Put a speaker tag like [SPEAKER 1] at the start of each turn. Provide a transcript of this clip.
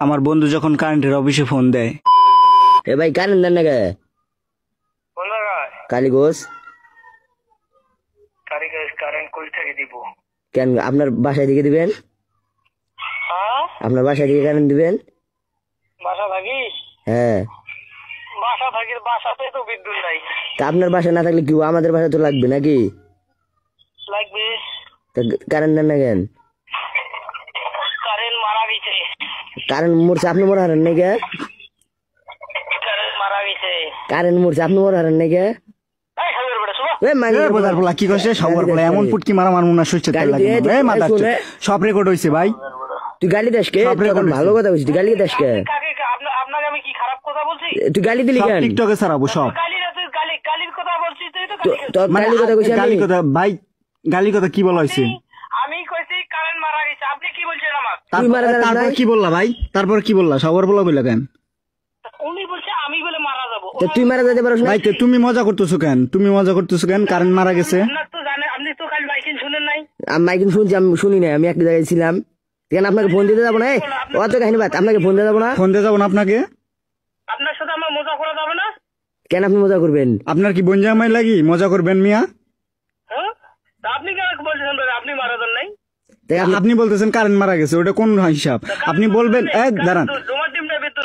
[SPEAKER 1] আমার বন্ধু যখন কারেন্টের অফিসে ফোন দেয়।
[SPEAKER 2] এ ভাই কারেন্ট দেন না কে? কালীগঞ্জ।
[SPEAKER 3] কারেন্ট কই থেকে দিব?
[SPEAKER 2] কেন আপনার বাসায় দিকে দিবেন? আপনার বাসায় দিকে কারেন্ট দিবেন?
[SPEAKER 3] বাসা থাকি?
[SPEAKER 2] হ্যাঁ
[SPEAKER 3] বাসা থাকি, বাসাতে তো বিদ্যুৎ নাই।
[SPEAKER 2] তা আপনার বাসায় না থাকলে কি আমাদের বাসায় তো লাগবে নাকি?
[SPEAKER 3] লাগবে।
[SPEAKER 2] কারেন্ট দেন না কেন?
[SPEAKER 3] কারেন্ট মারা গেছে।
[SPEAKER 2] কারেন্ট মরছে, আপনি মরে হারেন নাই কে?
[SPEAKER 3] কারেন্ট মারা গেছে।
[SPEAKER 2] কারেন্ট মরছে, আপনি মরে হারেন নাই কে?
[SPEAKER 1] কি করছে সবার বলে এমন পুটকি মারা মারমু না সইছে তেল লাগে। এই মাথা সব রেকর্ড হইছে ভাই।
[SPEAKER 2] তুই গালি দেশ কে? ভালো কথা বলছিস, তুই গালি দেশ কে?
[SPEAKER 3] আপনাকে আমি কি খারাপ কথা বলছি?
[SPEAKER 2] তুই গালি দিলি কেন?
[SPEAKER 1] টিকটকে ছাড়াবো সব।
[SPEAKER 3] গালির কথা বলছিস তুই তো?
[SPEAKER 2] গালি কথা কইছিস?
[SPEAKER 1] গালি কথা ভাই, গালি কথা কি বলা হইছে?
[SPEAKER 3] আমি কইছি কারেন্ট মারা গেছে, আপনি কি বলছেন আমাকে?
[SPEAKER 1] তারপর কি বললা ভাই? তারপর কি বললা? সবার বলা বইলা কেন?
[SPEAKER 3] উনি বলছে আমি বলে মারা যাবো।
[SPEAKER 2] তুই মারা যেতে পারছ না
[SPEAKER 1] ভাই? তুমি মজা করতেছো কেন? তুমি মজা করতেছো কেন? কারেন্ট মারা গেছে।
[SPEAKER 3] না তো জানেন, আপনি তো কাল মাইকিং শুনেন নাই?
[SPEAKER 2] আমি মাইকিং শুনছি, আমি শুনি না, আমি একটা জায়গায় ছিলাম। কেন আপনাকে ফোন দিতে যাবো না? অত কাহিনী বাদ, আপনাকে ফোন দিতে যাবো না?
[SPEAKER 1] ফোন দিয়ে যাবো না আপনাকে?
[SPEAKER 3] আপনার সাথে আমার মজা করা যাবে না।
[SPEAKER 2] কেন আপনি মজা করবেন?
[SPEAKER 1] আপনার কি বনজামাই লাগি মজা করবেন মিয়া?
[SPEAKER 3] হ্যাঁ, আপনি কেন বলছেন আপনি মারা যান নাই?
[SPEAKER 1] আপনি বলতেছেন কারেন্ট মারা গেছে, ওটা কোন হিসাব? আপনি বলবেন দাঁড়ান।
[SPEAKER 3] তোমার টিমটা বেতন